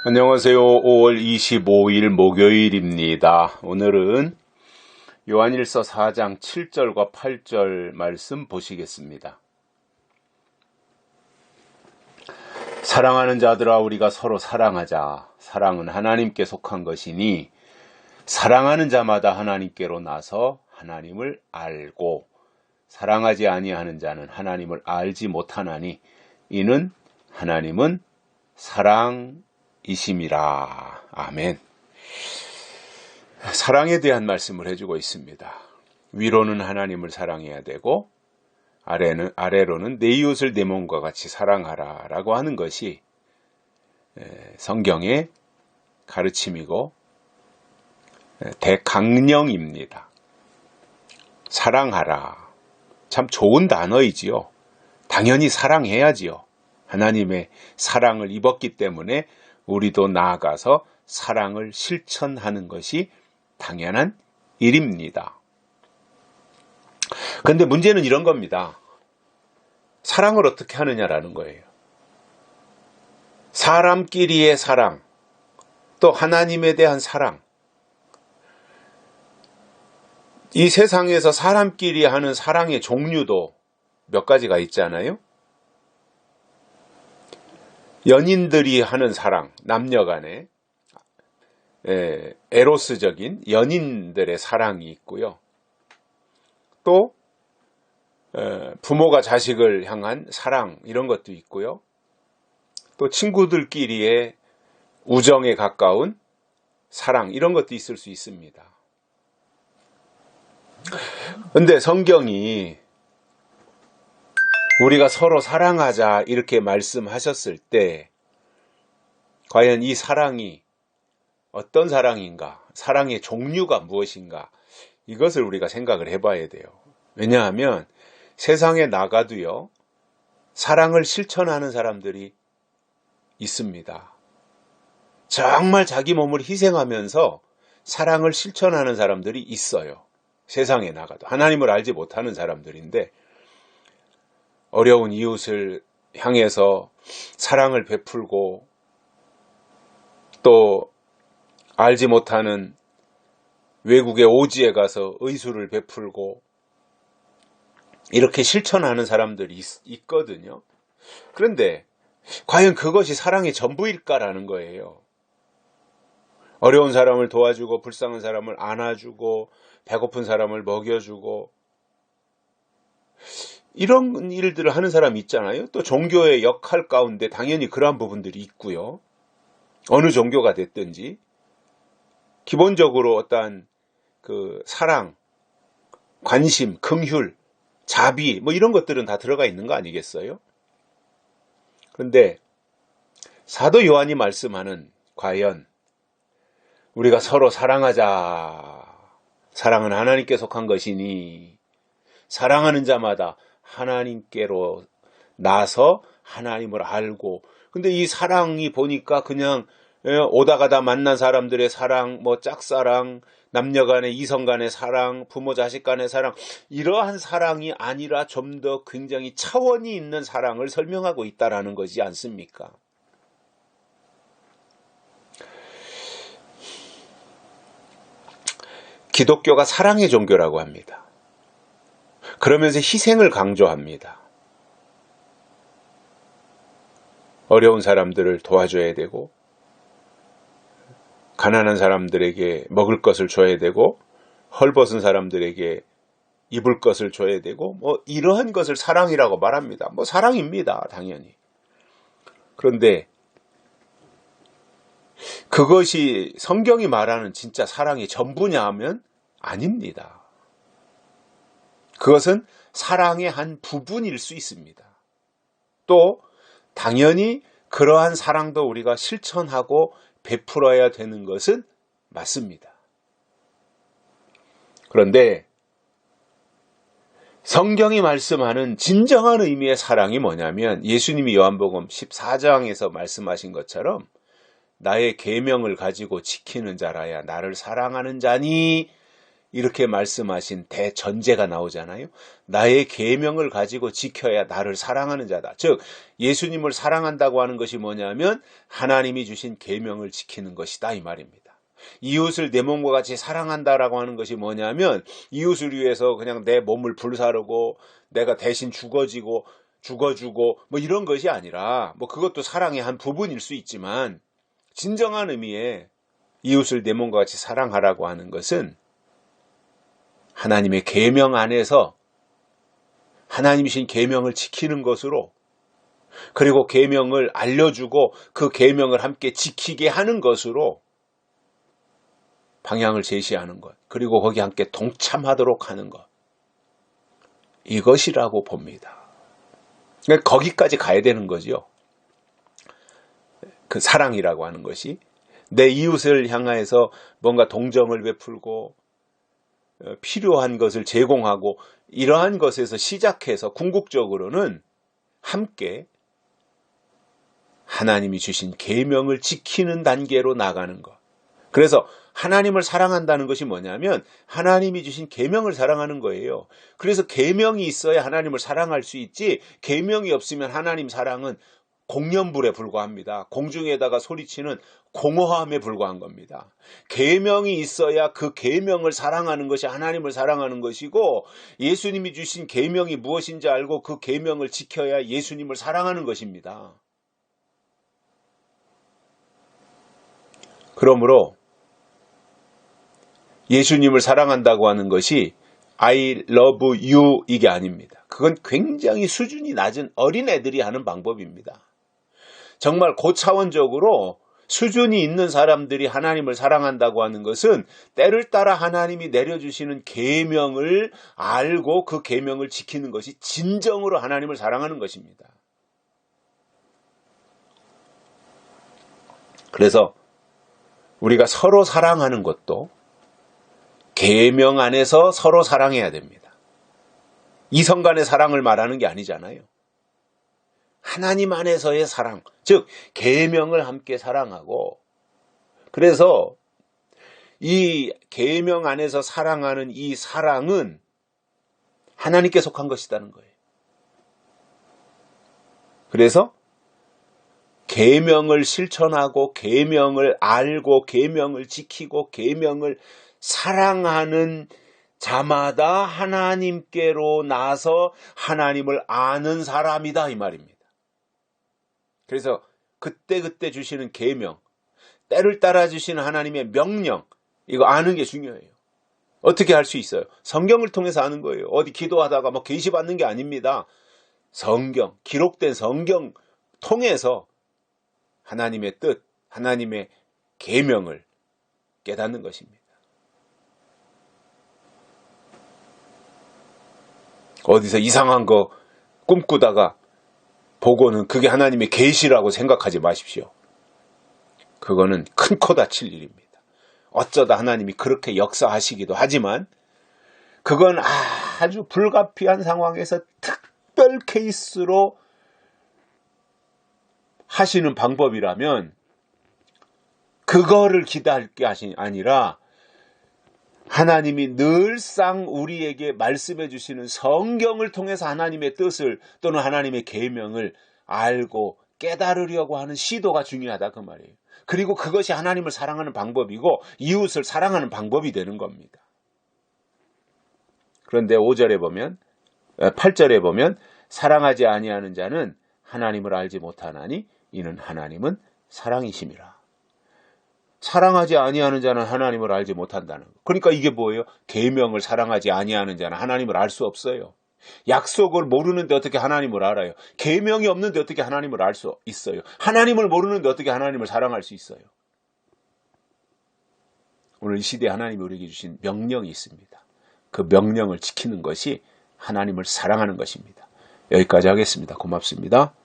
안녕하세요. 5월 25일 목요일입니다. 오늘은 요한일서 4장 7절과 8절 말씀 보시겠습니다. 사랑하는 자들아 우리가 서로 사랑하자. 사랑은 하나님께 속한 것이니 사랑하는 자마다 하나님께로 나서 하나님을 알고 사랑하지 아니하는 자는 하나님을 알지 못하나니 이는 하나님은 사랑이심이라. 아멘. 사랑에 대한 말씀을 해주고 있습니다. 위로는 하나님을 사랑해야 되고 아래로는 내 이웃을 내 몸과 같이 사랑하라 라고 하는 것이 성경의 가르침이고 대강령입니다. 사랑하라. 참 좋은 단어이지요. 당연히 사랑해야지요. 하나님의 사랑을 입었기 때문에 우리도 나아가서 사랑을 실천하는 것이 당연한 일입니다. 그런데 문제는 이런 겁니다. 사랑을 어떻게 하느냐라는 거예요. 사람끼리의 사랑, 또 하나님에 대한 사랑. 이 세상에서 사람끼리 하는 사랑의 종류도 몇 가지가 있잖아요. 연인들이 하는 사랑, 남녀 간의 에로스적인 연인들의 사랑이 있고요. 또 부모가 자식을 향한 사랑, 이런 것도 있고요. 또 친구들끼리의 우정에 가까운 사랑, 이런 것도 있을 수 있습니다. 근데 성경이 우리가 서로 사랑하자 이렇게 말씀하셨을 때 과연 이 사랑이 어떤 사랑인가, 사랑의 종류가 무엇인가, 이것을 우리가 생각을 해봐야 돼요. 왜냐하면 세상에 나가도요, 사랑을 실천하는 사람들이 있습니다. 정말 자기 몸을 희생하면서 사랑을 실천하는 사람들이 있어요. 세상에 나가도. 하나님을 알지 못하는 사람들인데 어려운 이웃을 향해서 사랑을 베풀고 또 알지 못하는 외국의 오지에 가서 의술을 베풀고 이렇게 실천하는 사람들이 있거든요. 그런데 과연 그것이 사랑의 전부일까라는 거예요. 어려운 사람을 도와주고 불쌍한 사람을 안아주고 배고픈 사람을 먹여주고 이런 일들을 하는 사람이 있잖아요. 또 종교의 역할 가운데 당연히 그러한 부분들이 있고요. 어느 종교가 됐든지 기본적으로 어떠한 그 사랑, 관심, 긍휼, 자비 뭐 이런 것들은 다 들어가 있는 거 아니겠어요? 그런데 사도 요한이 말씀하는 과연 우리가 서로 사랑하자. 사랑은 하나님께 속한 것이니 사랑하는 자마다 하나님께로 나서 하나님을 알고. 근데 이 사랑이 보니까 그냥 오다 가다 만난 사람들의 사랑, 뭐 짝사랑, 남녀 간의 이성 간의 사랑, 부모 자식 간의 사랑, 이러한 사랑이 아니라 좀 더 굉장히 차원이 있는 사랑을 설명하고 있다라는 거지 않습니까? 기독교가 사랑의 종교라고 합니다. 그러면서 희생을 강조합니다. 어려운 사람들을 도와줘야 되고 가난한 사람들에게 먹을 것을 줘야 되고 헐벗은 사람들에게 입을 것을 줘야 되고 뭐 이러한 것을 사랑이라고 말합니다. 뭐 사랑입니다. 당연히. 그런데 그것이 성경이 말하는 진짜 사랑이 전부냐 하면 아닙니다. 그것은 사랑의 한 부분일 수 있습니다. 또 당연히 그러한 사랑도 우리가 실천하고 베풀어야 되는 것은 맞습니다. 그런데 성경이 말씀하는 진정한 의미의 사랑이 뭐냐면 예수님이 요한복음 14장에서 말씀하신 것처럼 나의 계명을 가지고 지키는 자라야 나를 사랑하는 자니 이렇게 말씀하신 대전제가 나오잖아요. 나의 계명을 가지고 지켜야 나를 사랑하는 자다. 즉 예수님을 사랑한다고 하는 것이 뭐냐면 하나님이 주신 계명을 지키는 것이다 이 말입니다. 이웃을 내 몸과 같이 사랑한다라고 하는 것이 뭐냐면 이웃을 위해서 그냥 내 몸을 불사르고 내가 대신 죽어주고 뭐 이런 것이 아니라 뭐 그것도 사랑의 한 부분일 수 있지만 진정한 의미의 이웃을 내 몸과 같이 사랑하라고 하는 것은 하나님의 계명 안에서 하나님이신 계명을 지키는 것으로 그리고 계명을 알려주고 그 계명을 함께 지키게 하는 것으로 방향을 제시하는 것 그리고 거기 함께 동참하도록 하는 것 이것이라고 봅니다. 그러니까 거기까지 가야 되는 거죠. 그 사랑이라고 하는 것이 내 이웃을 향해서 뭔가 동정을 베풀고 필요한 것을 제공하고 이러한 것에서 시작해서 궁극적으로는 함께 하나님이 주신 계명을 지키는 단계로 나가는 것. 그래서 하나님을 사랑한다는 것이 뭐냐면 하나님이 주신 계명을 사랑하는 거예요. 그래서 계명이 있어야 하나님을 사랑할 수 있지 계명이 없으면 하나님 사랑은 공연불에 불과합니다. 공중에다가 소리치는 공허함에 불과한 겁니다. 계명이 있어야 그 계명을 사랑하는 것이 하나님을 사랑하는 것이고 예수님이 주신 계명이 무엇인지 알고 그 계명을 지켜야 예수님을 사랑하는 것입니다. 그러므로 예수님을 사랑한다고 하는 것이 I love you 이게 아닙니다. 그건 굉장히 수준이 낮은 어린애들이 하는 방법입니다. 정말 고차원적으로 수준이 있는 사람들이 하나님을 사랑한다고 하는 것은 때를 따라 하나님이 내려주시는 계명을 알고 그 계명을 지키는 것이 진정으로 하나님을 사랑하는 것입니다. 그래서 우리가 서로 사랑하는 것도 계명 안에서 서로 사랑해야 됩니다. 이성 간의 사랑을 말하는 게 아니잖아요. 하나님 안에서의 사랑, 즉 계명을 함께 사랑하고 그래서 이 계명 안에서 사랑하는 이 사랑은 하나님께 속한 것이라는 거예요. 그래서 계명을 실천하고 계명을 알고 계명을 지키고 계명을 사랑하는 자마다 하나님께로 나서 하나님을 아는 사람이다 이 말입니다. 그래서 그때 주시는 계명, 때를 따라 주시는 하나님의 명령 이거 아는 게 중요해요. 어떻게 할 수 있어요? 성경을 통해서 아는 거예요. 어디 기도하다가 뭐 계시 받는 게 아닙니다. 성경, 기록된 성경 통해서 하나님의 뜻, 하나님의 계명을 깨닫는 것입니다. 어디서 이상한 거 꿈꾸다가 보고는 그게 하나님의 계시라고 생각하지 마십시오. 그거는 큰 코 다칠 일입니다. 어쩌다 하나님이 그렇게 역사하시기도 하지만 그건 아주 불가피한 상황에서 특별 케이스로 하시는 방법이라면 그거를 기대할 게 아니라 하나님이 늘상 우리에게 말씀해 주시는 성경을 통해서 하나님의 뜻을 또는 하나님의 계명을 알고 깨달으려고 하는 시도가 중요하다 그 말이에요. 그리고 그것이 하나님을 사랑하는 방법이고 이웃을 사랑하는 방법이 되는 겁니다. 그런데 8절에 보면 사랑하지 아니하는 자는 하나님을 알지 못하나니 이는 하나님은 사랑이심이라. 사랑하지 아니하는 자는 하나님을 알지 못한다는 거. 그러니까 이게 뭐예요? 계명을 사랑하지 아니하는 자는 하나님을 알 수 없어요. 약속을 모르는데 어떻게 하나님을 알아요? 계명이 없는데 어떻게 하나님을 알 수 있어요? 하나님을 모르는데 어떻게 하나님을 사랑할 수 있어요? 오늘 이 시대에 하나님이 우리에게 주신 명령이 있습니다. 그 명령을 지키는 것이 하나님을 사랑하는 것입니다. 여기까지 하겠습니다. 고맙습니다.